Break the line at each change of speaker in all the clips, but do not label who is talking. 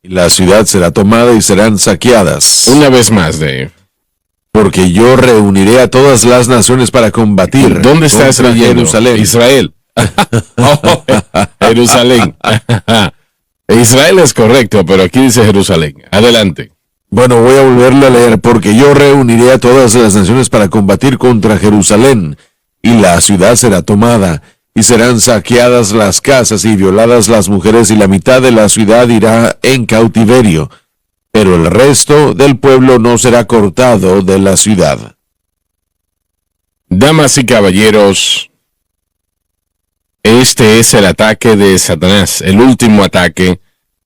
La ciudad será tomada y serán saqueadas.
Una vez más, Dave.
Porque yo reuniré a todas las naciones para combatir.
¿Dónde estás leyendo?
Jerusalén.
Israel. Oh, Jerusalén. Israel es correcto, pero aquí dice Jerusalén. Adelante.
Bueno, voy a volverlo a leer. Porque yo reuniré a todas las naciones para combatir contra Jerusalén, y la ciudad será tomada, y serán saqueadas las casas y violadas las mujeres, y la mitad de la ciudad irá en cautiverio, pero el resto del pueblo no será cortado de la ciudad.
Damas y caballeros, este es el ataque de Satanás. El último ataque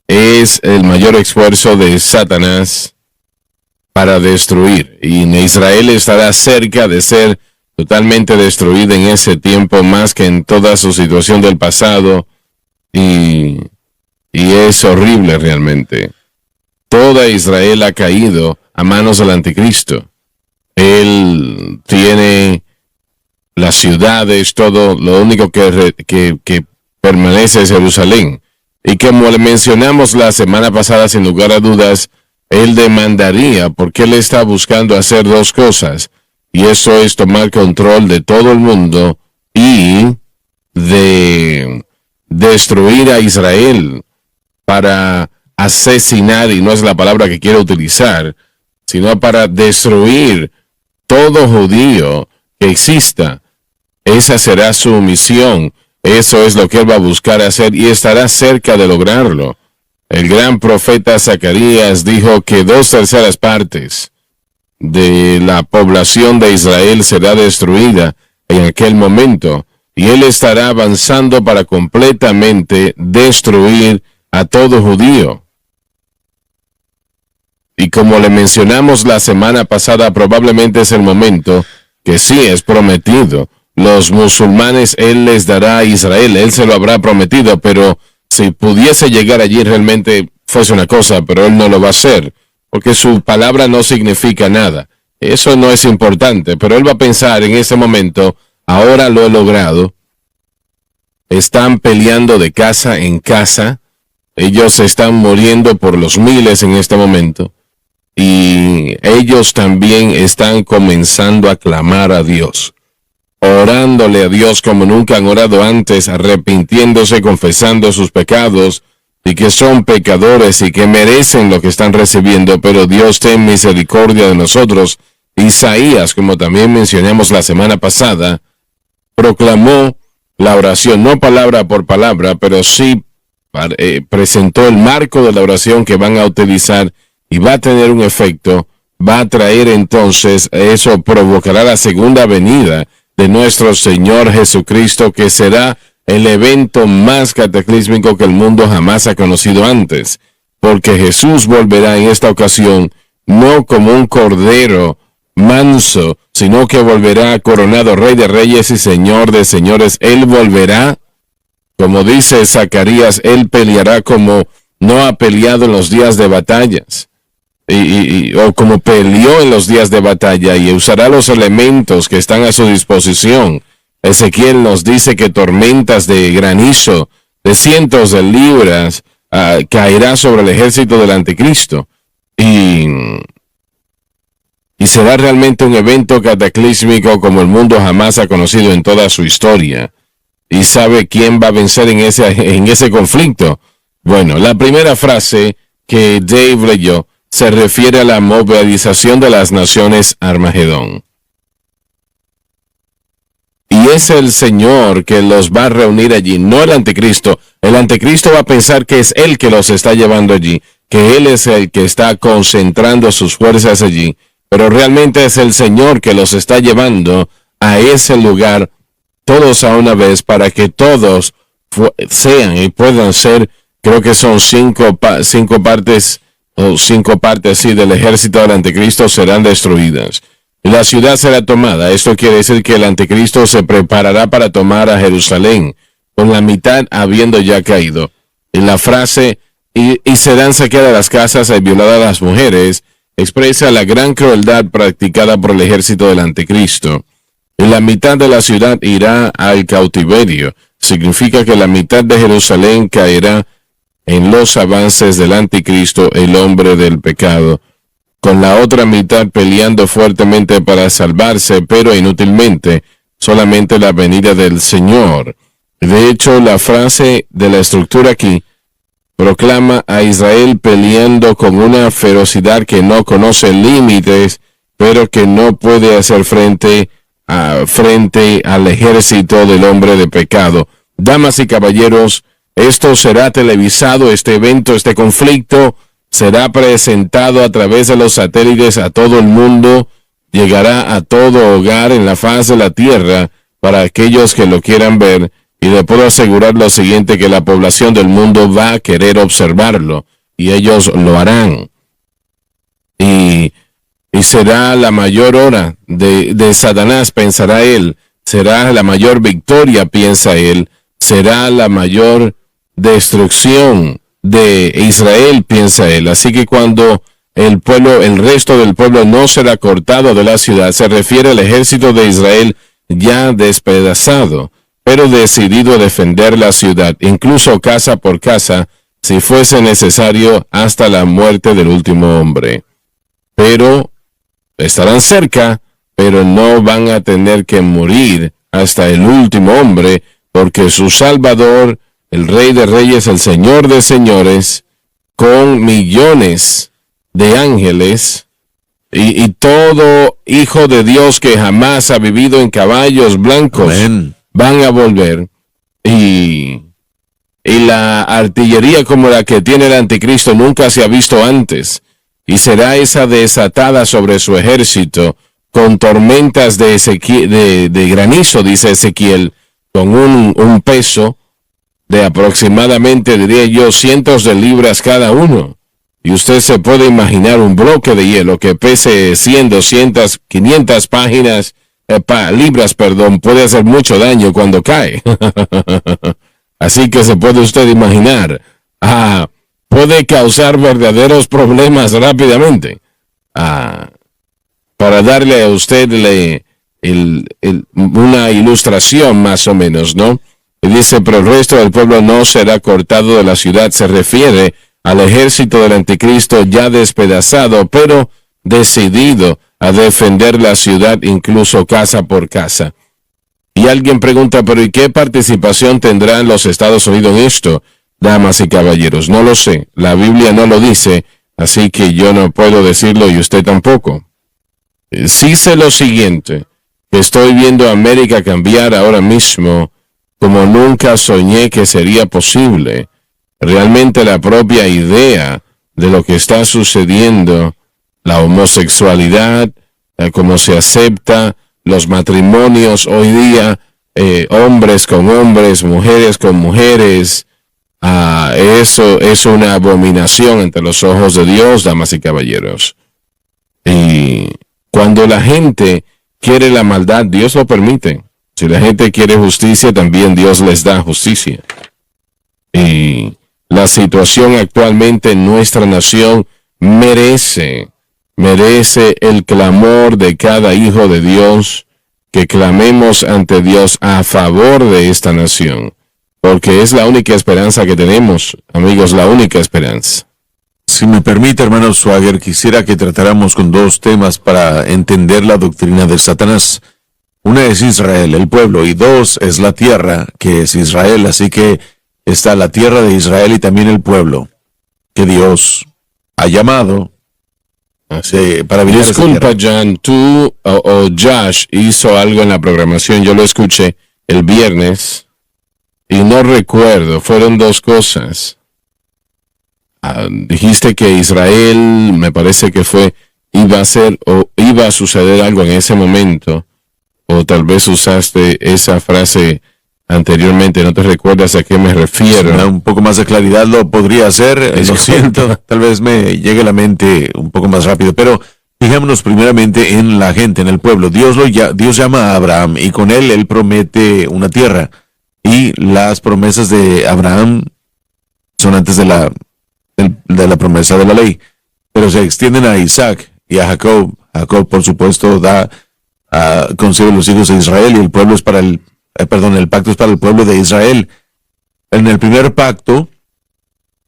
es el mayor esfuerzo de Satanás para destruir. Y Israel estará cerca de ser totalmente destruida en ese tiempo, más que en toda su situación del pasado. Y es horrible realmente. Toda Israel ha caído a manos del anticristo. Él tiene las ciudades, todo, lo único que permanece es Jerusalén. Y como le mencionamos la semana pasada, sin lugar a dudas, él demandaría, porque él está buscando hacer dos cosas. Y eso es tomar control de todo el mundo y de destruir a Israel para asesinar, y no es la palabra que quiero utilizar, sino para destruir todo judío que exista. Esa será su misión. Eso es lo que él va a buscar hacer y estará cerca de lograrlo. El gran profeta Zacarías dijo que 2/3 partes de la población de Israel será destruida en aquel momento, y él estará avanzando para completamente destruir a todo judío. Y como le mencionamos la semana pasada, probablemente es el momento que sí es prometido. Los musulmanes él les dará a Israel, él se lo habrá prometido, pero si pudiese llegar allí realmente fuese una cosa, pero él no lo va a hacer, porque su palabra no significa nada. Eso no es importante, pero él va a pensar en ese momento, ahora lo he logrado. Están peleando de casa en casa, ellos están muriendo por los miles en este momento, y ellos también están comenzando a clamar a Dios, orándole a Dios como nunca han orado antes, arrepintiéndose, confesando sus pecados, y que son pecadores y que merecen lo que están recibiendo, pero Dios ten misericordia de nosotros. Isaías, como también mencionamos la semana pasada, proclamó la oración, no palabra por palabra, pero sí presentó el marco de la oración que van a utilizar, y va a tener un efecto, va a traer entonces, eso provocará la segunda venida de nuestro Señor Jesucristo, que será el evento más cataclísmico que el mundo jamás ha conocido antes, porque Jesús volverá en esta ocasión no como un cordero manso, sino que volverá coronado Rey de Reyes y Señor de Señores. Él volverá, como dice Zacarías, él peleará como no ha peleado en los días de batallas, o como peleó en los días de batalla, y usará los elementos que están a su disposición. Ezequiel nos dice que tormentas de granizo de cientos de libras caerá sobre el ejército del anticristo, y será realmente un evento cataclísmico como el mundo jamás ha conocido en toda su historia. ¿Y sabe quién va a vencer en ese conflicto? Bueno, la primera frase que Dave leyó se refiere a la movilización de las naciones Armagedón. Y es el Señor que los va a reunir allí, no el anticristo. El anticristo va a pensar que es él que los está llevando allí, que él es el que está concentrando sus fuerzas allí, pero realmente es el Señor que los está llevando a ese lugar, todos a una vez, para que todos sean y puedan ser, creo que son cinco partes sí, del ejército del anticristo serán destruidas. La ciudad será tomada. Esto quiere decir que el anticristo se preparará para tomar a Jerusalén, con la mitad habiendo ya caído. Y la frase, y serán saqueadas las casas y violadas las mujeres, expresa la gran crueldad practicada por el ejército del anticristo. Y la mitad de la ciudad irá al cautiverio. significa que la mitad de Jerusalén caerá en los avances del anticristo, el hombre del pecado, con la otra mitad peleando fuertemente para salvarse, pero inútilmente, solamente la venida del Señor. De hecho, la frase de la estructura aquí proclama a Israel peleando con una ferocidad que no conoce límites, pero que no puede hacer frente al ejército del hombre de pecado. Damas y caballeros, esto será televisado, este evento, este conflicto será presentado a través de los satélites a todo el mundo, llegará a todo hogar en la faz de la tierra para aquellos que lo quieran ver, y le puedo asegurar lo siguiente, que la población del mundo va a querer observarlo, y ellos lo harán. Y será la mayor hora de Satanás, pensará él, será la mayor victoria, piensa él, será la mayor destrucción de Israel, piensa él. Así que cuando el resto del pueblo no será cortado de la ciudad, se refiere al ejército de Israel ya despedazado, pero decidido a defender la ciudad, incluso casa por casa, si fuese necesario, hasta la muerte del último hombre. Pero estarán cerca, pero no van a tener que morir hasta el último hombre, porque su Salvador, el Rey de Reyes, el Señor de Señores, con millones de ángeles y todo hijo de Dios que jamás ha vivido en caballos blancos, amén, van a volver. Y la artillería como la que tiene el anticristo nunca se ha visto antes. Y será esa desatada sobre su ejército con tormentas de granizo, dice Ezequiel, con un peso de aproximadamente, diría yo, cientos de libras cada uno. Y usted se puede imaginar un bloque de hielo que pese 100, 200, 500 libras, puede hacer mucho daño cuando cae. Así que se puede usted imaginar. Puede causar verdaderos problemas rápidamente. Para darle a usted una ilustración más o menos, ¿no? Y dice, pero el resto del pueblo no será cortado de la ciudad. Se refiere al ejército del anticristo ya despedazado, pero decidido a defender la ciudad, incluso casa por casa. Y alguien pregunta, pero ¿y qué participación tendrán los Estados Unidos en esto? Damas y caballeros, no lo sé. La Biblia no lo dice, así que yo no puedo decirlo y usted tampoco. Sí sé lo siguiente, que estoy viendo a América cambiar ahora mismo como nunca soñé que sería posible. Realmente la propia idea de lo que está sucediendo, la homosexualidad, cómo se acepta, los matrimonios hoy día, hombres con hombres, mujeres con mujeres, eso es una abominación ante los ojos de Dios, damas y caballeros. Y cuando la gente quiere la maldad, Dios lo permite. Si la gente quiere justicia, también Dios les da justicia. Y la situación actualmente en nuestra nación merece el clamor de cada hijo de Dios, que clamemos ante Dios a favor de esta nación, porque es la única esperanza que tenemos, amigos, la única esperanza.
Si me permite, hermano Swagger, quisiera que tratáramos con dos temas para entender la doctrina de Satanás. Una es Israel, el pueblo, y dos es la tierra, que es Israel. Así que está la tierra de Israel y también el pueblo, que Dios ha llamado para vivir.
Disculpa, John, tú o Josh hizo algo en la programación, yo lo escuché el viernes, y no recuerdo, fueron dos cosas. Dijiste que Israel, me parece que iba a suceder algo en ese momento, o tal vez usaste esa frase anteriormente, no te recuerdas a qué me refiero.
Un poco más de claridad lo podría hacer, lo siento, tal vez me llegue a la mente un poco más rápido, pero fijémonos primeramente en la gente, en el pueblo. Dios llama a Abraham y con él promete una tierra, y las promesas de Abraham son antes de la promesa de la ley, pero se extienden a Isaac y a Jacob. Jacob, por supuesto, concibe los hijos de Israel, y el pueblo es para el el pacto es para el pueblo de Israel. En el primer pacto,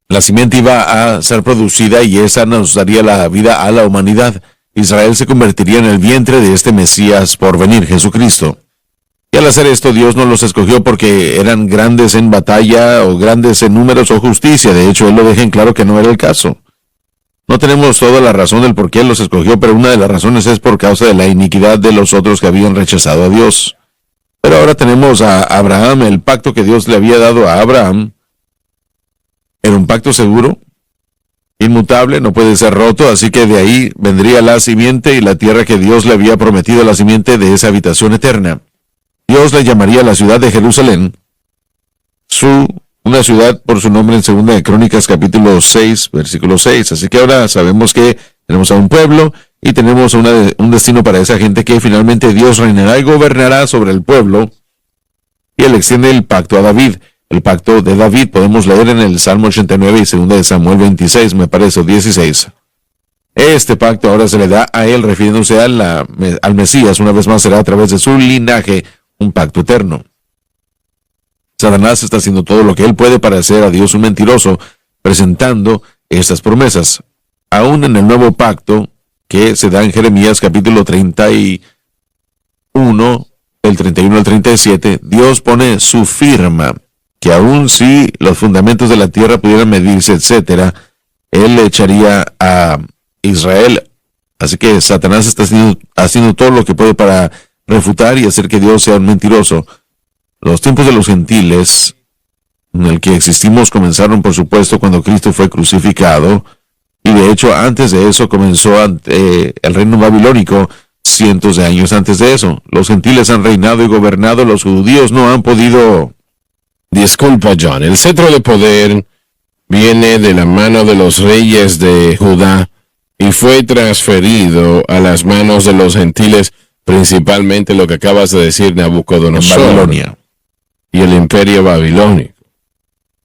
la simiente iba a ser producida y esa nos daría la vida a la humanidad. Israel se convertiría en el vientre de este Mesías por venir, Jesucristo. Y al hacer esto, Dios no los escogió porque eran grandes en batalla o grandes en números o justicia. De hecho, Él lo deja en claro que no era el caso. No tenemos toda la razón del por qué Él los escogió, pero una de las razones es por causa de la iniquidad de los otros que habían rechazado a Dios. Pero ahora tenemos a Abraham, el pacto que Dios le había dado a Abraham. Era un pacto seguro, inmutable, no puede ser roto, así que de ahí vendría la simiente y la tierra que Dios le había prometido a la simiente de esa habitación eterna. Dios le llamaría la ciudad de Jerusalén, una ciudad por su nombre en 2 de Crónicas capítulo 6, versículo 6. Así que ahora sabemos que tenemos a un pueblo y tenemos un destino para esa gente que finalmente Dios reinará y gobernará sobre el pueblo. Y Él extiende el pacto a David. El pacto de David podemos leer en el Salmo 89 y 2 de Samuel 26, me parece, o 16. Este pacto ahora se le da a él, refiriéndose al Mesías. Una vez más será a través de su linaje un pacto eterno. Satanás está haciendo todo lo que él puede para hacer a Dios un mentiroso, presentando estas promesas. Aún en el nuevo pacto que se da en Jeremías capítulo 31, del 31 al 37, Dios pone su firma, que aun si los fundamentos de la tierra pudieran medirse, etcétera, Él le echaría a Israel. Así que Satanás está haciendo todo lo que puede para refutar y hacer que Dios sea un mentiroso. Los tiempos de los gentiles, en el que existimos, comenzaron, por supuesto, cuando Cristo fue crucificado, y de hecho antes de eso comenzó el reino babilónico, cientos de años antes de eso. Los gentiles han reinado y gobernado, los judíos no han podido.
Disculpa, John, el cetro de poder viene de la mano de los reyes de Judá y fue transferido a las manos de los gentiles, principalmente lo que acabas de decir, Nabucodonosor,
Babilonia
y el imperio babilónico.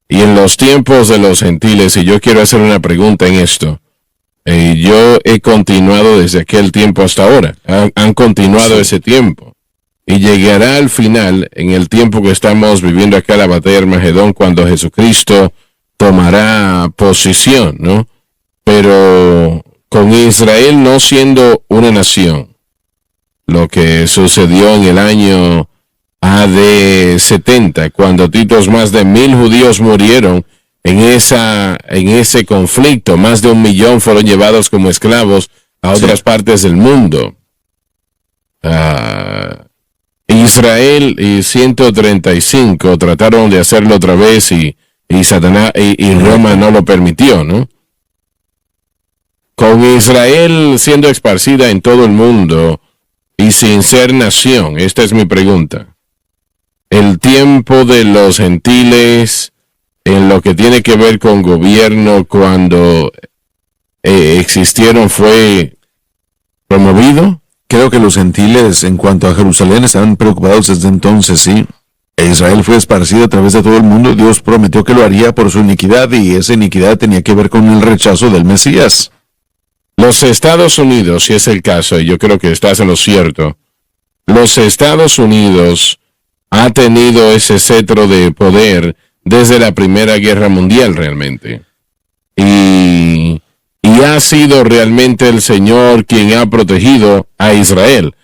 Y en los tiempos de los gentiles, y yo quiero hacer una pregunta en esto, yo he continuado desde aquel tiempo hasta ahora, han continuado ese tiempo. Y llegará al final, en el tiempo que estamos viviendo acá, la batalla de Armagedón, cuando Jesucristo tomará posición, ¿no? Pero con Israel no siendo una nación, lo que sucedió en el año AD 70, cuando más de 1,000 judíos murieron en ese conflicto, más de 1 millón fueron llevados como esclavos a otras partes del mundo. Israel y 135 trataron de hacerlo otra vez y Satanás y Roma no lo permitió, ¿no? Con Israel siendo esparcida en todo el mundo y sin ser nación, esta es mi pregunta. El tiempo de los gentiles en lo que tiene que ver con gobierno cuando existieron fue promovido.
Creo que los gentiles, en cuanto a Jerusalén, estaban preocupados desde entonces, sí. Israel fue esparcido a través de todo el mundo. Dios prometió que lo haría por su iniquidad, y esa iniquidad tenía que ver con el rechazo del Mesías.
Los Estados Unidos, si es el caso, y yo creo que estás en lo cierto, los Estados Unidos ha tenido ese cetro de poder desde la Primera Guerra Mundial realmente. Y ha sido realmente el Señor quien ha protegido a Israel.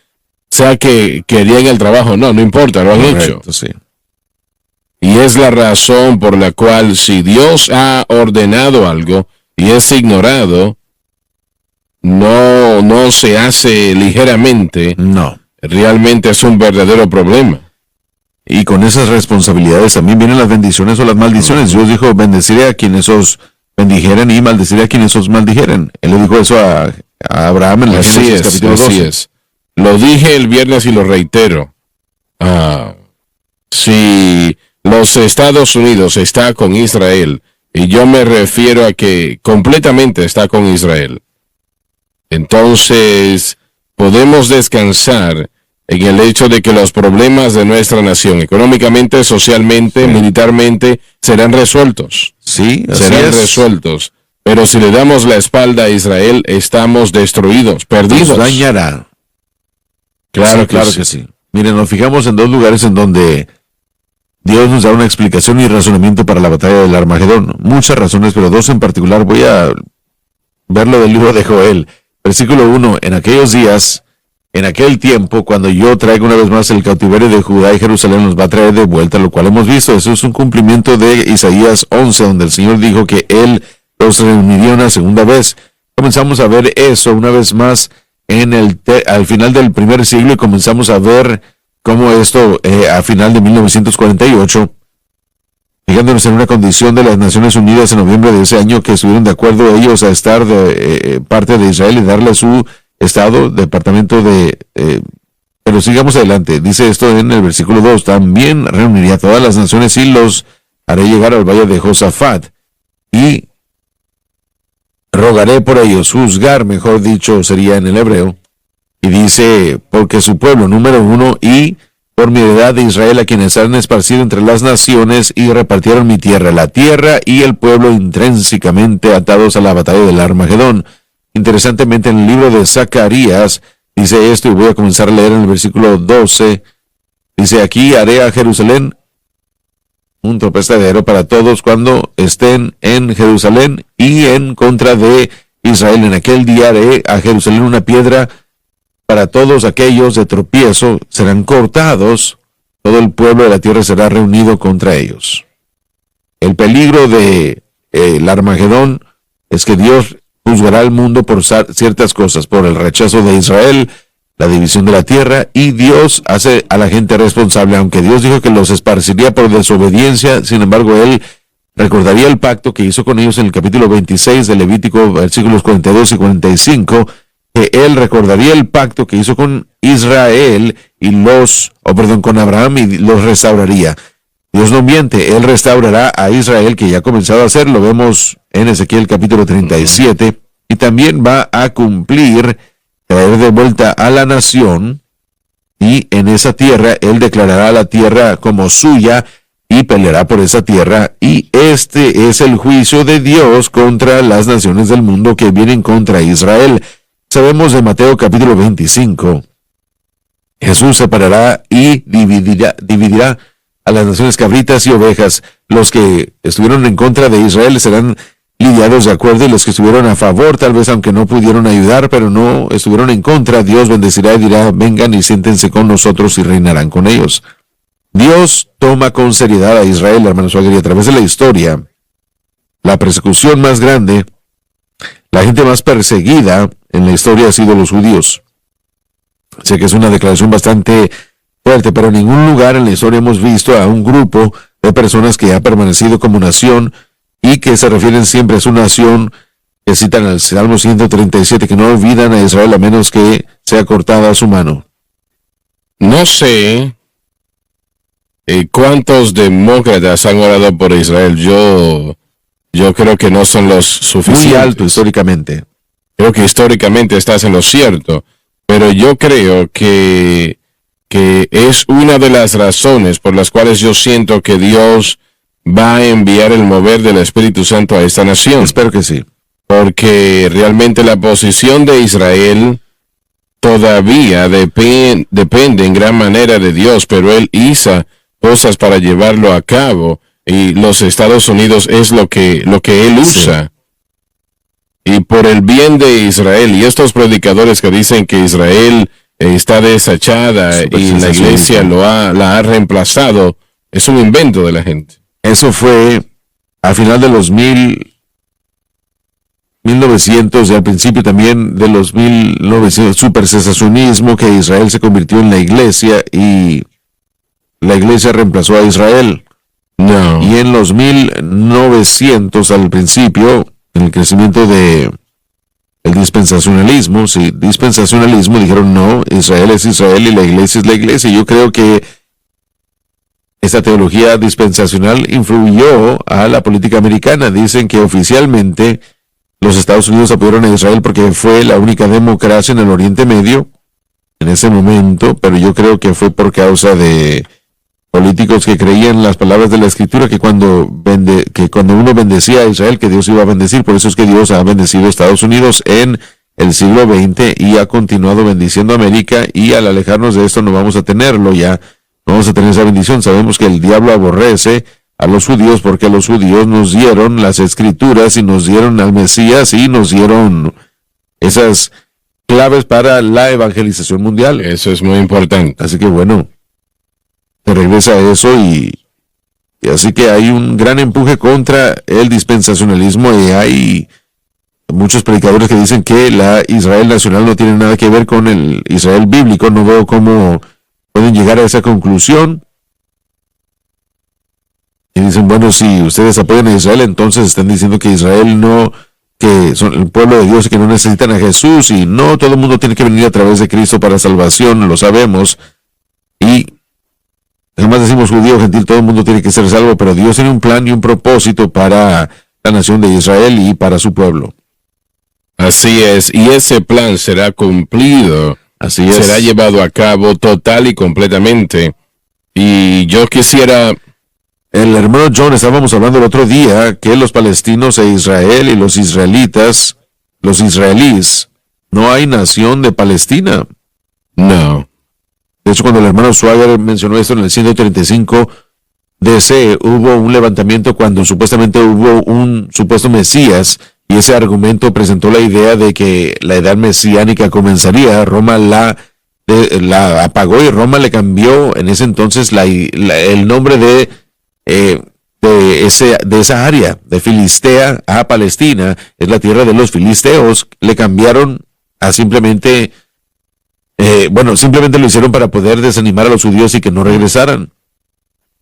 O sea que querían el trabajo, no importa, lo han hecho.
Sí.
Y es la razón por la cual si Dios ha ordenado algo y es ignorado, no se hace ligeramente.
No.
Realmente es un verdadero problema.
Y con esas responsabilidades también vienen las bendiciones o las maldiciones. Dios dijo, bendeciré a quienes os bendijeren y maldeciré a quienes os maldijeren. Él le dijo eso a Abraham en la Génesis capítulo 12.
Así es. Lo dije el viernes y lo reitero. Si los Estados Unidos está con Israel, y yo me refiero a que completamente está con Israel, entonces podemos descansar en el hecho de que los problemas de nuestra nación, económicamente, socialmente, militarmente, serán resueltos.
Sí,
serán resueltos. Pero si le damos la espalda a Israel, estamos destruidos, perdidos.
Nos dañará.
Claro
que sí. Miren, nos fijamos en dos lugares en donde Dios nos da una explicación y razonamiento para la batalla del Armagedón. Muchas razones, pero dos en particular. Voy a verlo del libro de Joel. Versículo 1. En aquellos días, en aquel tiempo, cuando yo traiga una vez más el cautiverio de Judá y Jerusalén, los va a traer de vuelta, lo cual hemos visto. Eso es un cumplimiento de Isaías 11, donde el Señor dijo que Él los reuniría una segunda vez. Comenzamos a ver eso una vez más al final del primer siglo, y comenzamos a ver cómo esto a final de 1948, fijándonos en una condición de las Naciones Unidas en noviembre de ese año, que estuvieron de acuerdo ellos a estar de parte de Israel y darle su estado, departamento de... pero sigamos adelante. Dice esto en el versículo 2, también reuniría a todas las naciones y los haré llegar al valle de Josafat, y rogaré por ellos, juzgar, mejor dicho, sería en el hebreo. Y dice, porque su pueblo, número 1, y por mi heredad de Israel, a quienes han esparcido entre las naciones y repartieron mi tierra, la tierra y el pueblo intrínsecamente atados a la batalla del Armagedón. Interesantemente, en el libro de Zacarías dice esto, y voy a comenzar a leer en el versículo 12. Dice, aquí haré a Jerusalén un tropezadero para todos cuando estén en Jerusalén y en contra de Israel. En aquel día haré a Jerusalén una piedra para todos aquellos de tropiezo, serán cortados, todo el pueblo de la tierra será reunido contra ellos. El peligro de el Armagedón es que Dios juzgará al mundo por ciertas cosas, por el rechazo de Israel, la división de la tierra, y Dios hace a la gente responsable. Aunque Dios dijo que los esparciría por desobediencia, sin embargo, Él recordaría el pacto que hizo con ellos en el capítulo 26 de Levítico, versículos 42 y 45, que Él recordaría el pacto que hizo con Israel y con Abraham, y los restauraría. Dios no miente, Él restaurará a Israel, que ya ha comenzado a hacer, lo vemos en Ezequiel capítulo 37, y también va a cumplir, traer de vuelta a la nación, y en esa tierra Él declarará la tierra como suya y peleará por esa tierra, y este es el juicio de Dios contra las naciones del mundo que vienen contra Israel. Sabemos de Mateo capítulo 25, Jesús separará y dividirá a las naciones cabritas y ovejas. Los que estuvieron en contra de Israel serán lidiados de acuerdo, y los que estuvieron a favor, tal vez aunque no pudieron ayudar, pero no estuvieron en contra, Dios bendecirá y dirá, vengan y siéntense con nosotros y reinarán con ellos. Dios toma con seriedad a Israel, hermanos, y a través de la historia, la persecución más grande, la gente más perseguida en la historia ha sido los judíos. Sé que es una declaración bastante fuerte, pero en ningún lugar en la historia hemos visto a un grupo de personas que ha permanecido como nación, y que se refieren siempre a su nación, que citan al Salmo 137, que no olvidan a Israel a menos que sea cortada su mano.
No sé cuántos demócratas han orado por Israel. Yo creo que no son los suficientes.
Muy alto históricamente.
Creo que históricamente estás en lo cierto, pero yo creo que es una de las razones por las cuales yo siento que Dios va a enviar el mover del Espíritu Santo a esta nación.
Espero que sí.
Porque realmente la posición de Israel todavía depende en gran manera de Dios, pero Él hizo cosas para llevarlo a cabo, y los Estados Unidos es lo que Él usa. Sí. Y por el bien de Israel, y estos predicadores que dicen que Israel está desechada y la iglesia la ha reemplazado, es un invento de la gente.
Eso fue a final de los 1900 y al principio también de los 1900, supercesacionismo, que Israel se convirtió en la iglesia y la iglesia reemplazó a Israel.
No.
Y en los 1900 al principio, en el crecimiento de el dispensacionalismo, dijeron no, Israel es Israel y la iglesia es la iglesia. Yo creo que esta teología dispensacional influyó a la política americana. Dicen que oficialmente los Estados Unidos apoyaron a Israel porque fue la única democracia en el Oriente Medio en ese momento, pero yo creo que fue por causa de políticos que creían las palabras de la Escritura, que cuando uno bendecía a Israel, que Dios iba a bendecir. Por eso es que Dios ha bendecido a Estados Unidos en el siglo XX y ha continuado bendiciendo a América, y al alejarnos de esto no vamos a tenerlo ya, no vamos a tener esa bendición. Sabemos que el diablo aborrece a los judíos porque los judíos nos dieron las escrituras y nos dieron al Mesías y nos dieron esas claves para la evangelización mundial.
Eso es muy importante.
Así que bueno, se regresa a eso y así que hay un gran empuje contra el dispensacionalismo, y hay muchos predicadores que dicen que la Israel nacional no tiene nada que ver con el Israel bíblico. No veo cómo pueden llegar a esa conclusión. Y dicen, bueno, si ustedes apoyan a Israel, entonces están diciendo que Israel no, que son el pueblo de Dios y que no necesitan a Jesús, y no, todo el mundo tiene que venir a través de Cristo para salvación, lo sabemos. Y jamás decimos judío, gentil, todo el mundo tiene que ser salvo, pero Dios tiene un plan y un propósito para la nación de Israel y para su pueblo.
Así es, y ese plan será cumplido.
Así es.
Será llevado a cabo total y completamente. Y yo quisiera...
El hermano John, estábamos hablando el otro día que los palestinos e Israel y los israelitas, los israelíes, no hay nación de Palestina.
No.
De hecho, cuando el hermano Swagger mencionó esto en el 135 DC, hubo un levantamiento cuando supuestamente hubo un supuesto Mesías, y ese argumento presentó la idea de que la edad mesiánica comenzaría. Roma la apagó, y Roma le cambió en ese entonces el nombre de esa área, de Filistea a Palestina. Es la tierra de los filisteos. Le cambiaron a simplemente lo hicieron para poder desanimar a los judíos y que no regresaran.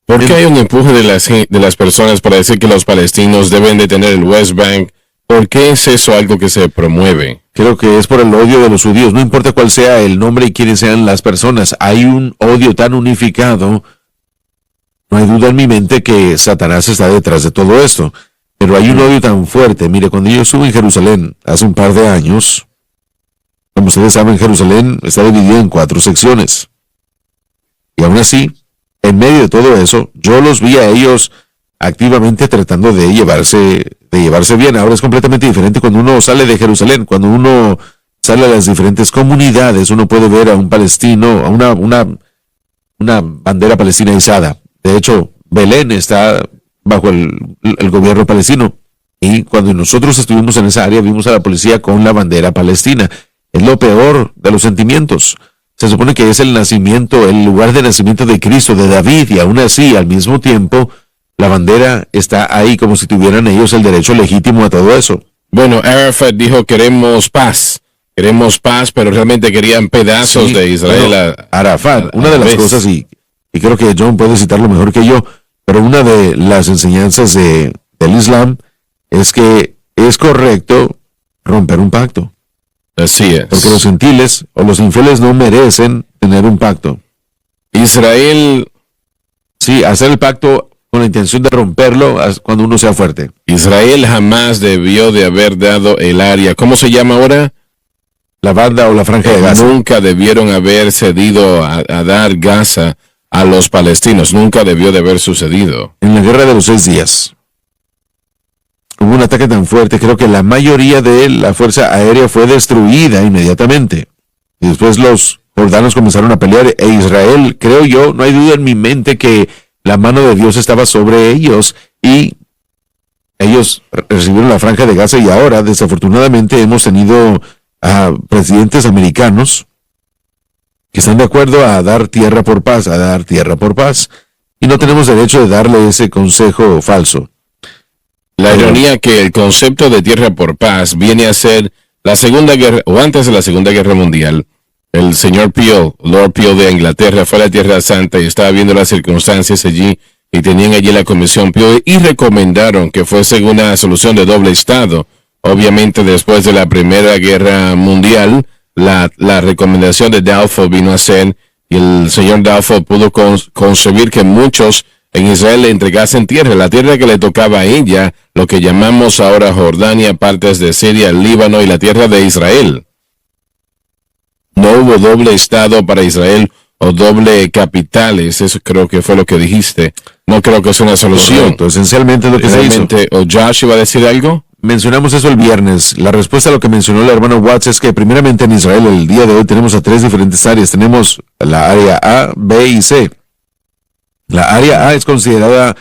¿Por qué hay un empuje de las personas para decir que los palestinos deben de tener el West Bank? ¿Por qué es eso algo que se promueve?
Creo que es por el odio de los judíos. No importa cuál sea el nombre y quiénes sean las personas, hay un odio tan unificado. No hay duda en mi mente que Satanás está detrás de todo esto, pero hay un odio tan fuerte. Mire, cuando yo estuve en Jerusalén hace un par de años, como ustedes saben, Jerusalén está dividida en 4 secciones. Y aún así, en medio de todo eso, yo los vi a ellos activamente tratando de llevarse bien. Ahora es completamente diferente cuando uno sale de Jerusalén. Cuando uno sale a las diferentes comunidades, uno puede ver a un palestino, a una bandera palestina izada. De hecho, Belén está bajo el gobierno palestino. Y cuando nosotros estuvimos en esa área, vimos a la policía con la bandera palestina. Es lo peor de los sentimientos. Se supone que es el nacimiento, el lugar de nacimiento de Cristo, de David, y aún así, al mismo tiempo, la bandera está ahí como si tuvieran ellos el derecho legítimo a todo eso.
Bueno, Arafat dijo queremos paz, pero realmente querían pedazos de Israel.
Bueno, Arafat, una de las cosas, y creo que John puede citarlo mejor que yo, pero una de las enseñanzas del Islam es que es correcto romper un pacto.
Así es.
Porque los gentiles o los infieles no merecen tener un pacto.
Israel...
Sí, hacer el pacto con la intención de romperlo cuando uno sea fuerte.
Israel jamás debió de haber dado el área. ¿Cómo se llama ahora?
La banda o la franja de Gaza.
Nunca debieron haber cedido a dar Gaza a los palestinos. Nunca debió de haber sucedido.
En la guerra de los 6 días hubo un ataque tan fuerte, creo que la mayoría de la fuerza aérea fue destruida inmediatamente. Y después los jordanos comenzaron a pelear, e Israel, creo yo, no hay duda en mi mente que la mano de Dios estaba sobre ellos, y ellos recibieron la franja de Gaza. Y ahora, desafortunadamente, hemos tenido a presidentes americanos que están de acuerdo a dar tierra por paz, y no tenemos derecho de darle ese consejo falso.
La ironía que el concepto de tierra por paz viene a ser la Segunda Guerra, o antes de la Segunda Guerra Mundial. El señor Peel, Lord Peel de Inglaterra, fue a la Tierra Santa y estaba viendo las circunstancias allí, y tenían allí la Comisión Peel, y recomendaron que fuese una solución de doble Estado. Obviamente, después de la Primera Guerra Mundial, la recomendación de Balfour vino a ser, y el señor Balfour pudo concebir que muchos en Israel le entregasen tierra, la tierra que le tocaba a ella, lo que llamamos ahora Jordania, partes de Siria, el Líbano y la tierra de Israel. No hubo doble Estado para Israel o doble capitales, eso creo que fue lo que dijiste. No creo que es una solución.
Correcto, esencialmente lo que se hizo.
¿O Josh iba a decir algo?
mencionamos eso el viernes. La respuesta a lo que mencionó el hermano Watts es que primeramente en Israel el día de hoy tenemos a 3 diferentes áreas. Tenemos la área A, B y C. La área A es considerada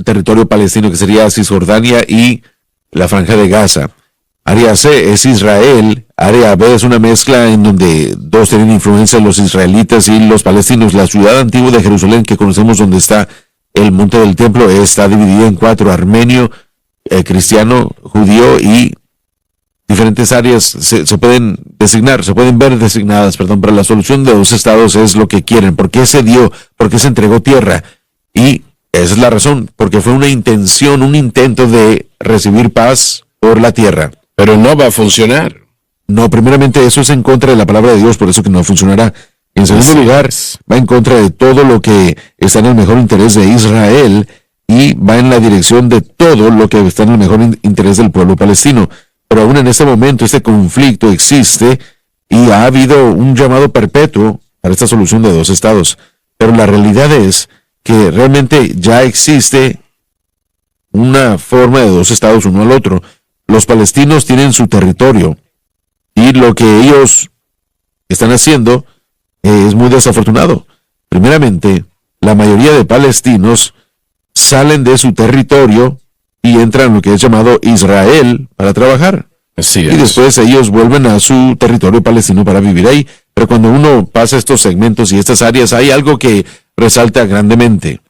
territorio palestino, que sería Cisjordania y la Franja de Gaza. Área C es Israel. Área B es una mezcla en donde dos tienen influencia, los israelitas y los palestinos. La ciudad antigua de Jerusalén, que conocemos donde está el monte del templo, está dividida en 4: armenio, cristiano, judío, y diferentes áreas se pueden ver designadas, pero la solución de 2 estados es lo que quieren. ¿Por qué se dio? ¿Por qué se entregó tierra? Y esa es la razón, porque fue una intención, un intento de recibir paz por la tierra.
Pero no va a funcionar.
No, primeramente eso es en contra de la palabra de Dios, por eso que no funcionará. En segundo lugar, va en contra de todo lo que está en el mejor interés de Israel y va en la dirección de todo lo que está en el mejor interés del pueblo palestino. Pero aún en este momento este conflicto existe y ha habido un llamado perpetuo para esta solución de 2 estados. Pero la realidad es que realmente ya existe una forma de 2 estados uno al otro. Los palestinos tienen su territorio y lo que ellos están haciendo es muy desafortunado. Primeramente, la mayoría de palestinos salen de su territorio y entran en lo que es llamado Israel para trabajar.
Así es.
Y después ellos vuelven a su territorio palestino para vivir ahí. Pero cuando uno pasa estos segmentos y estas áreas, hay algo que resalta grandemente.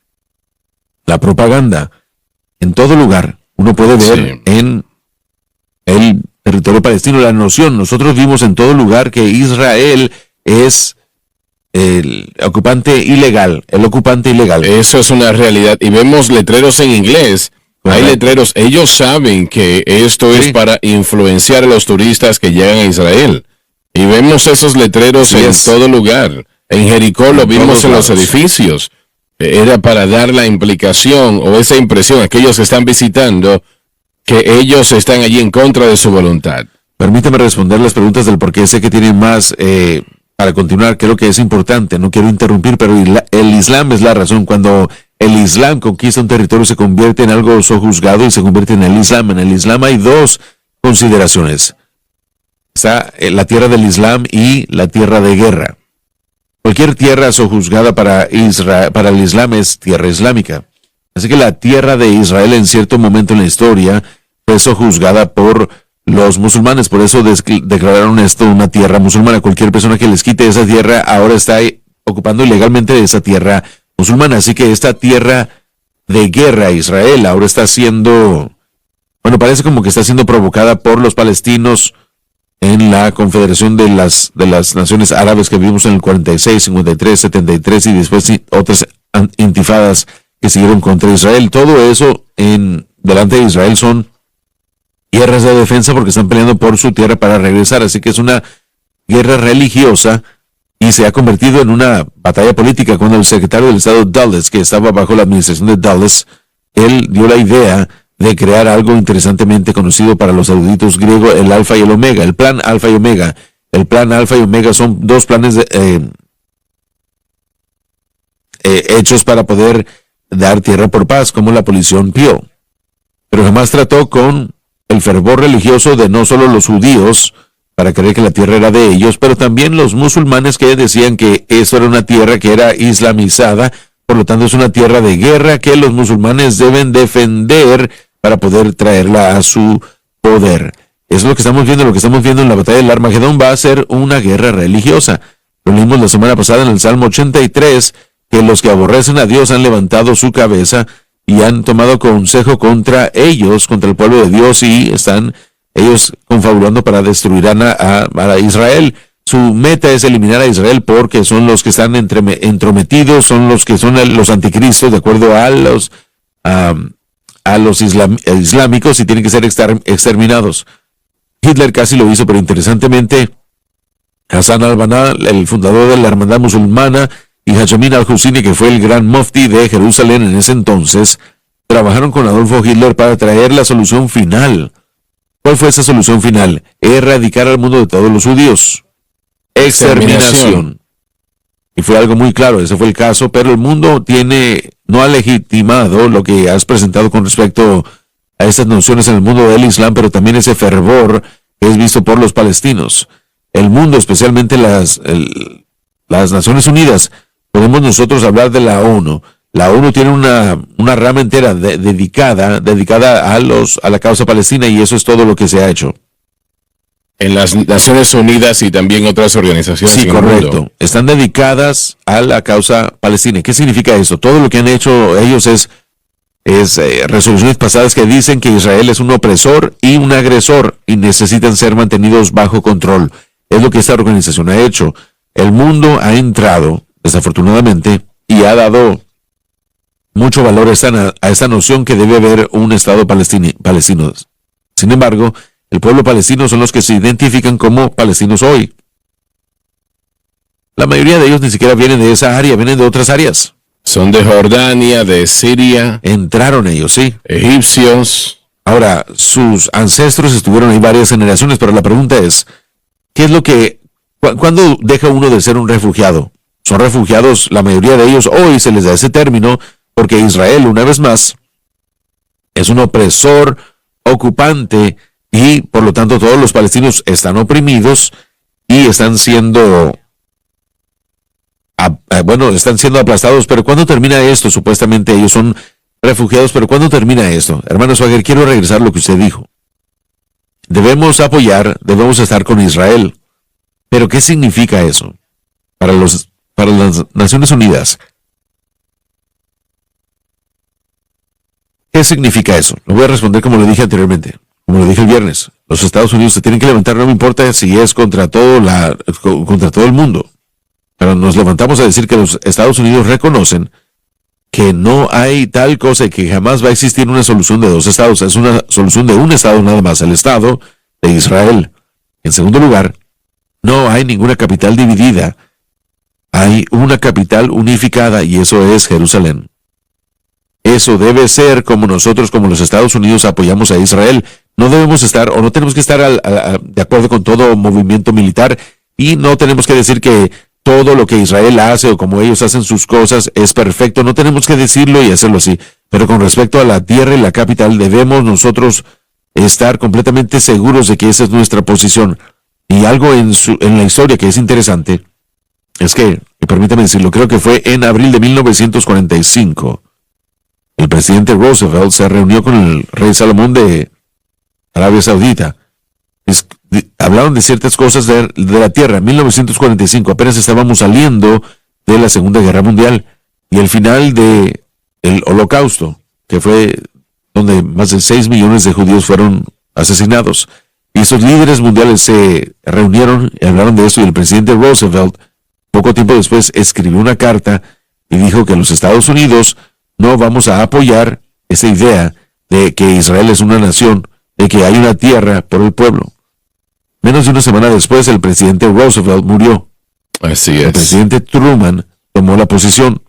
La propaganda. En todo lugar, uno puede ver en el territorio palestino la noción. Nosotros vimos en todo lugar que Israel es el ocupante ilegal.
Eso es una realidad. Y vemos letreros en inglés. Hay letreros. Ellos saben que esto es para influenciar a los turistas que llegan a Israel. Y vemos esos letreros en todo lugar. En Jericó lo vimos en los edificios. Era para dar la implicación o esa impresión a aquellos que están visitando que ellos están allí en contra de su voluntad.
Permítame responder las preguntas del por qué. Sé que tienen más para continuar. Creo que es importante. No quiero interrumpir, pero el Islam es la razón. Cuando el Islam conquista un territorio, se convierte en algo sojuzgado y se convierte en el Islam. En el Islam hay 2 consideraciones. Está la tierra del Islam y la tierra de guerra. Cualquier tierra sojuzgada para el Islam es tierra islámica. Así que la tierra de Israel en cierto momento en la historia fue sojuzgada por los musulmanes. Por eso declararon esto una tierra musulmana. Cualquier persona que les quite esa tierra ahora está ocupando ilegalmente esa tierra musulmana. Así que esta tierra de guerra, Israel, ahora está siendo, parece como que está siendo provocada por los palestinos en la Confederación de las Naciones Árabes que vimos en el 46, 53, 73 y después otras intifadas que siguieron contra Israel. Todo eso delante de Israel son guerras de defensa porque están peleando por su tierra para regresar. Así que es una guerra religiosa y se ha convertido en una batalla política. Cuando el secretario del Estado Dulles, que estaba bajo la administración de Dulles, él dio la idea de crear algo interesantemente conocido para los eruditos griegos, el Alfa y el Omega, el plan Alfa y Omega. El plan Alfa y Omega son 2 planes hechos para poder dar tierra por paz, como la abolición Pío. Pero jamás trató con el fervor religioso de no solo los judíos, para creer que la tierra era de ellos, pero también los musulmanes que decían que eso era una tierra que era islamizada, por lo tanto es una tierra de guerra que los musulmanes deben defender para poder traerla a su poder. Es lo que estamos viendo. Lo que estamos viendo en la batalla del Armagedón va a ser una guerra religiosa. Lo vimos la semana pasada en el Salmo 83, que los que aborrecen a Dios han levantado su cabeza y han tomado consejo contra ellos, contra el pueblo de Dios, y están ellos confabulando para destruir a Israel. Su meta es eliminar a Israel porque son los que están entrometidos, son los que son los anticristos, de acuerdo a los islámicos, y tienen que ser exterminados. Hitler casi lo hizo, pero interesantemente Hassan al-Banna, el fundador de la hermandad musulmana, y Hashemín al-Husseini, que fue el gran mufti de Jerusalén en ese entonces, trabajaron con Adolfo Hitler para traer la solución final. ¿Cuál fue esa solución final? Erradicar al mundo de todos los judíos. Exterminación. Y fue algo muy claro, ese fue el caso, pero el mundo no ha legitimado lo que has presentado con respecto a estas nociones en el mundo del Islam, pero también ese fervor que es visto por los palestinos. El mundo, especialmente las Naciones Unidas, podemos nosotros hablar de la ONU. La ONU tiene una rama entera dedicada a la causa palestina, y eso es todo lo que se ha hecho.
En las Naciones Unidas y también otras organizaciones.
Sí, correcto. Están dedicadas a la causa palestina. ¿Qué significa eso? Todo lo que han hecho ellos es resoluciones pasadas que dicen que Israel es un opresor y un agresor y necesitan ser mantenidos bajo control. Es lo que esta organización ha hecho. El mundo ha entrado, desafortunadamente, y ha dado mucho valor a esta noción que debe haber un Estado palestino. Sin embargo, el pueblo palestino son los que se identifican como palestinos hoy. La mayoría de ellos ni siquiera vienen de esa área, vienen de otras áreas.
Son de Jordania, de Siria.
Entraron ellos, sí.
Egipcios.
Ahora, sus ancestros estuvieron ahí varias generaciones, pero la pregunta es, ¿qué es lo que... ¿Cuándo deja uno de ser un refugiado? Son refugiados, la mayoría de ellos hoy se les da ese término, porque Israel, una vez más, es un opresor, ocupante, y por lo tanto todos los palestinos están oprimidos y están siendo aplastados. Pero ¿cuándo termina esto? Supuestamente ellos son refugiados, pero ¿cuándo termina esto? Hermano Swagger, quiero regresar a lo que usted dijo. Debemos apoyar, debemos estar con Israel. Pero ¿qué significa eso para las Naciones Unidas? ¿Qué significa eso? Lo voy a responder como lo dije anteriormente, como lo dije el viernes. Los Estados Unidos se tienen que levantar, no me importa si es contra todo el mundo. Pero nos levantamos a decir que los Estados Unidos reconocen que no hay tal cosa y que jamás va a existir una solución de dos estados. Es una solución de un estado nada más, el Estado de Israel. En segundo lugar, no hay ninguna capital dividida. Hay una capital unificada y eso es Jerusalén. Eso debe ser como nosotros, como los Estados Unidos, apoyamos a Israel. No debemos estar, o no tenemos que estar de acuerdo con todo movimiento militar, y no tenemos que decir que todo lo que Israel hace o como ellos hacen sus cosas es perfecto. No tenemos que decirlo y hacerlo así. Pero con respecto a la tierra y la capital, debemos nosotros estar completamente seguros de que esa es nuestra posición. Y algo en la historia que es interesante es que, y permítame decirlo, creo que fue en abril de 1945, el presidente Roosevelt se reunió con el rey Salomón de Arabia Saudita. Hablaron de ciertas cosas de la tierra. En 1945 apenas estábamos saliendo de la Segunda Guerra Mundial y el final del Holocausto, que fue donde más de 6 millones de judíos fueron asesinados. Y esos líderes mundiales se reunieron y hablaron de eso, y el presidente Roosevelt, poco tiempo después, escribió una carta y dijo que los Estados Unidos no vamos a apoyar esa idea de que Israel es una nación, de que hay una tierra por el pueblo. Menos de una semana después, el presidente Roosevelt murió.
Así es.
El presidente Truman tomó la posición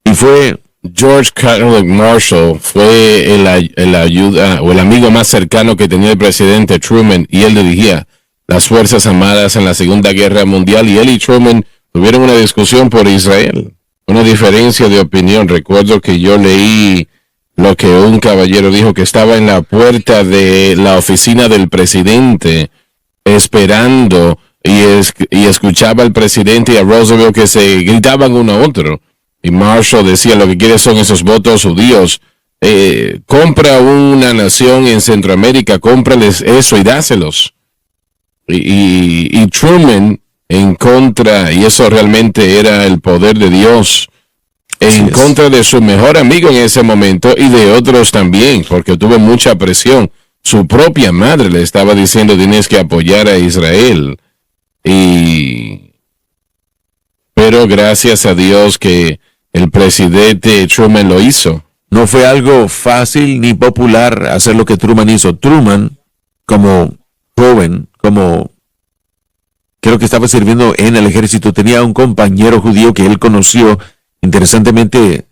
y fue...
George Catholic Marshall fue el ayuda o el amigo más cercano que tenía el presidente Truman, y él dirigía las Fuerzas Armadas en la Segunda Guerra Mundial, y él y Truman tuvieron una discusión por Israel, una diferencia de opinión. Recuerdo que yo leí lo que un caballero dijo, que estaba en la puerta de la oficina del presidente esperando y escuchaba al presidente y a Roosevelt que se gritaban uno a otro. Y Marshall decía, lo que quiere son esos votos judíos. Compra una nación en Centroamérica, cómprales eso y dáselos. Y Truman en contra, y eso realmente era el poder de Dios, en contra de su mejor amigo en ese momento y de otros también, porque tuvo mucha presión. Su propia madre le estaba diciendo, tienes que apoyar a Israel. Pero gracias a Dios que el presidente Truman lo hizo.
No fue algo fácil ni popular hacer lo que Truman hizo. Truman, como joven, creo que estaba sirviendo en el ejército, tenía un compañero judío que él conoció. Interesantemente,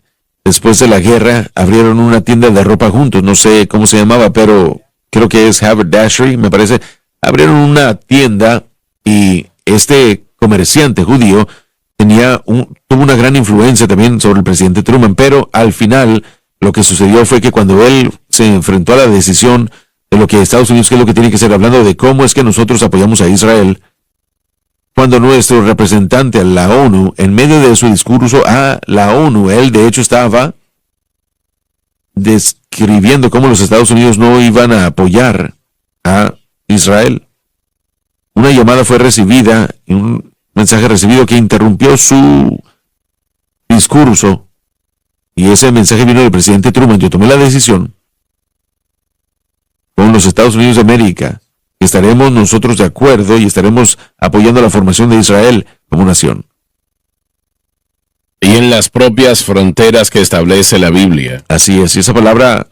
después de la guerra, abrieron una tienda de ropa juntos. No sé cómo se llamaba, pero creo que es Haberdashery, me parece. Abrieron una tienda y este comerciante judío tuvo una gran influencia también sobre el presidente Truman, pero al final lo que sucedió fue que cuando él se enfrentó a la decisión de lo que Estados Unidos, qué es lo que tiene que ser, hablando de cómo es que nosotros apoyamos a Israel, cuando nuestro representante a la ONU, en medio de su discurso a la ONU, él de hecho estaba describiendo cómo los Estados Unidos no iban a apoyar a Israel. Una llamada fue recibida, un mensaje recibido que interrumpió su discurso, y ese mensaje vino del presidente Truman. Yo tomé la decisión con los Estados Unidos de América, que estaremos nosotros de acuerdo y estaremos apoyando la formación de Israel como nación.
Y en las propias fronteras que establece la Biblia.
Así es, y esa palabra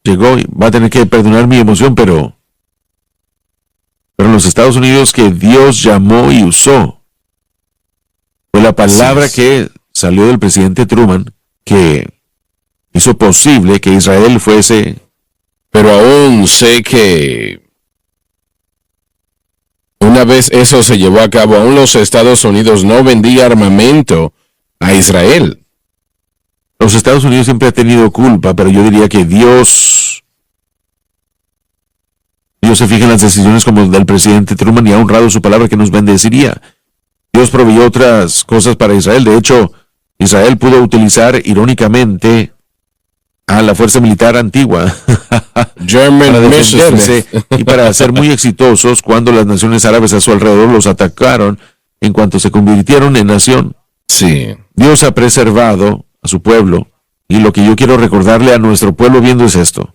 llegó, y va a tener que perdonar mi emoción, pero los Estados Unidos que Dios llamó y usó fue la palabra que salió del presidente Truman, que hizo posible que Israel fuese.
Pero aún sé que una vez eso se llevó a cabo, aún los Estados Unidos no vendía armamento a Israel.
Los Estados Unidos siempre ha tenido culpa, pero yo diría que Dios se fija en las decisiones como del presidente Truman y ha honrado su palabra que nos bendeciría. Dios proveyó otras cosas para Israel. De hecho, Israel pudo utilizar irónicamente a la fuerza militar antigua para defenderse y para ser muy exitosos cuando las naciones árabes a su alrededor los atacaron en cuanto se convirtieron en nación.
Sí.
Dios ha preservado a su pueblo, y lo que yo quiero recordarle a nuestro pueblo viendo es esto: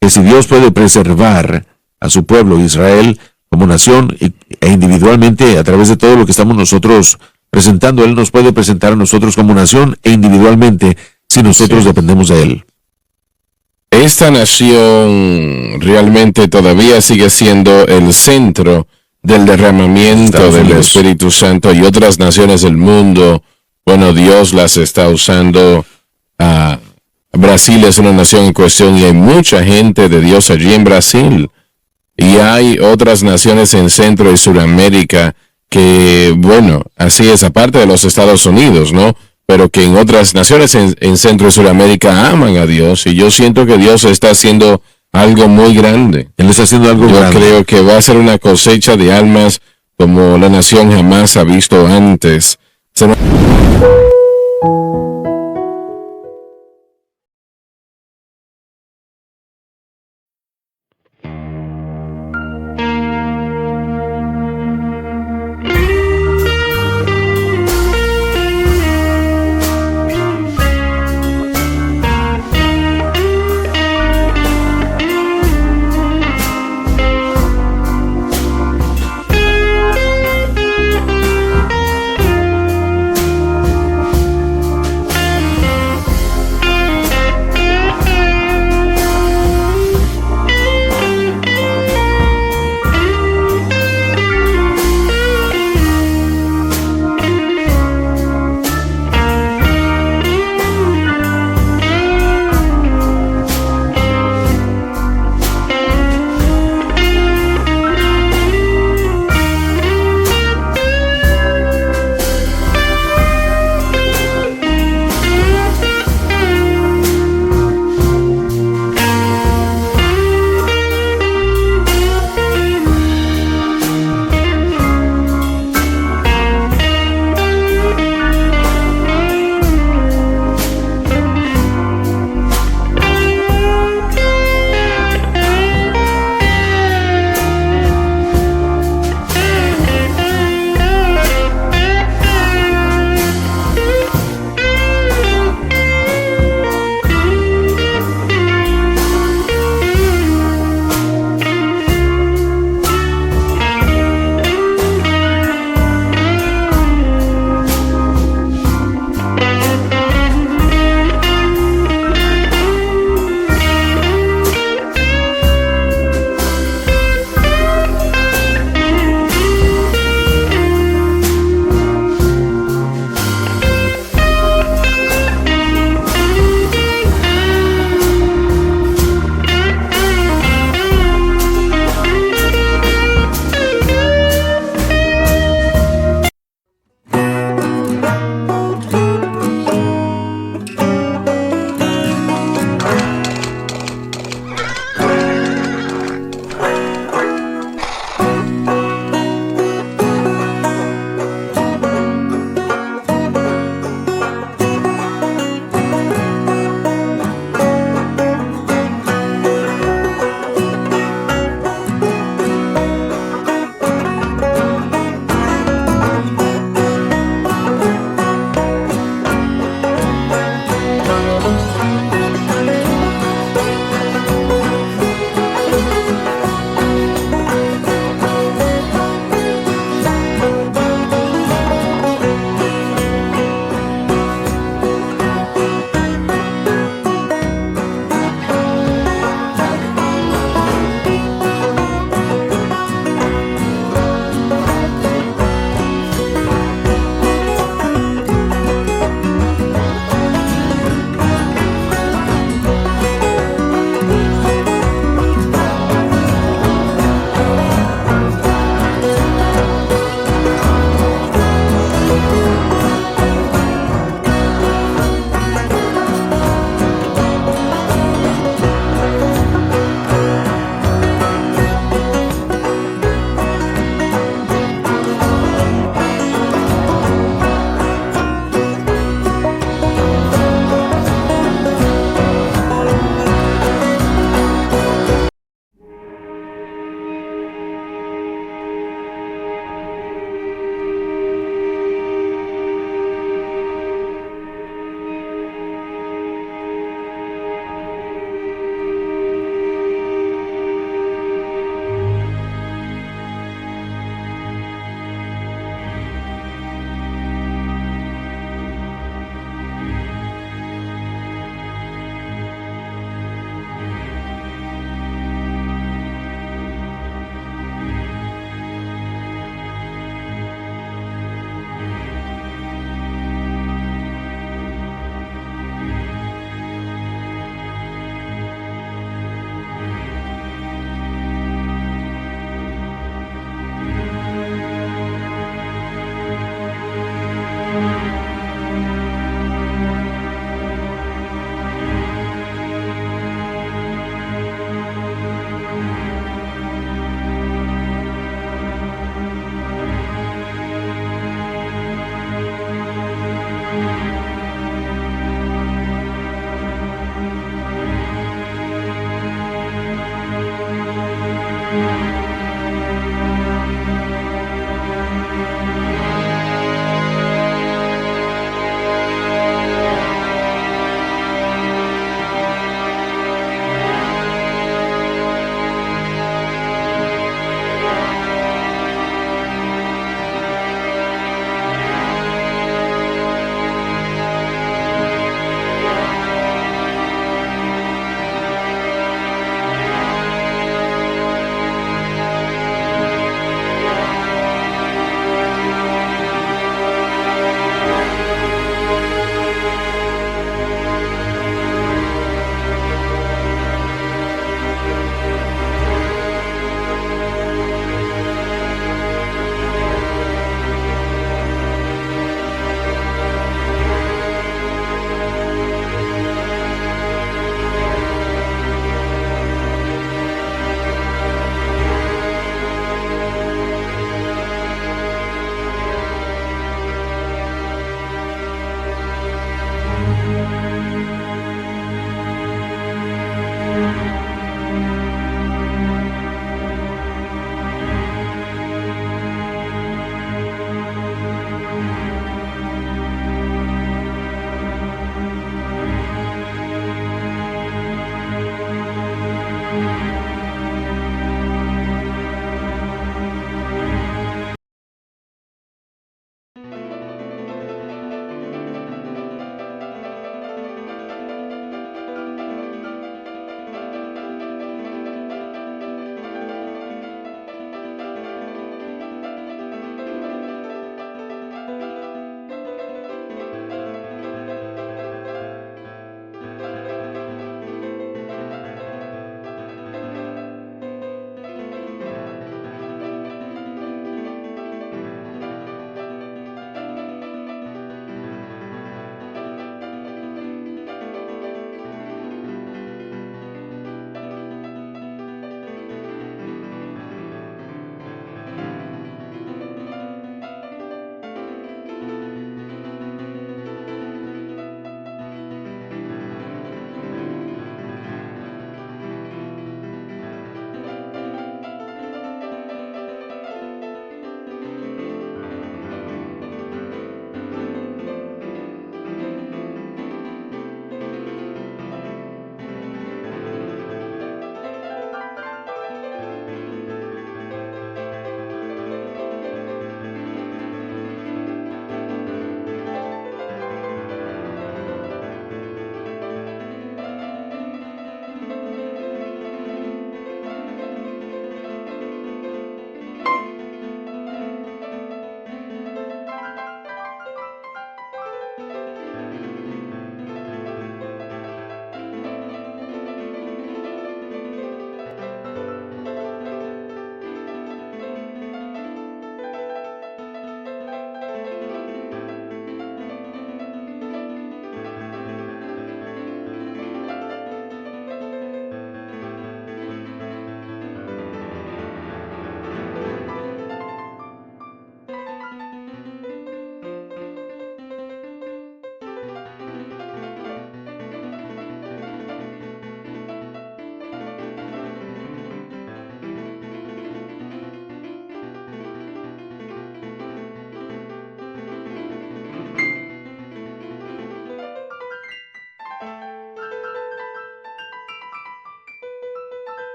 que si Dios puede preservar a su pueblo Israel como nación e individualmente a través de todo lo que estamos nosotros presentando, Él nos puede presentar a nosotros como nación e individualmente si nosotros dependemos de Él.
Esta nación realmente todavía sigue siendo el centro del derramamiento del Espíritu Santo, y otras naciones del mundo, bueno, Dios las está usando. Brasil es una nación en cuestión y hay mucha gente de Dios allí en Brasil. Y hay otras naciones en Centro y Sudamérica que, bueno, así es, aparte de los Estados Unidos, ¿no? Pero que en otras naciones en Centro y Sudamérica aman a Dios, y yo siento que Dios está haciendo algo muy grande.
Él está haciendo algo grande.
Yo creo que va a ser una cosecha de almas como la nación jamás ha visto antes.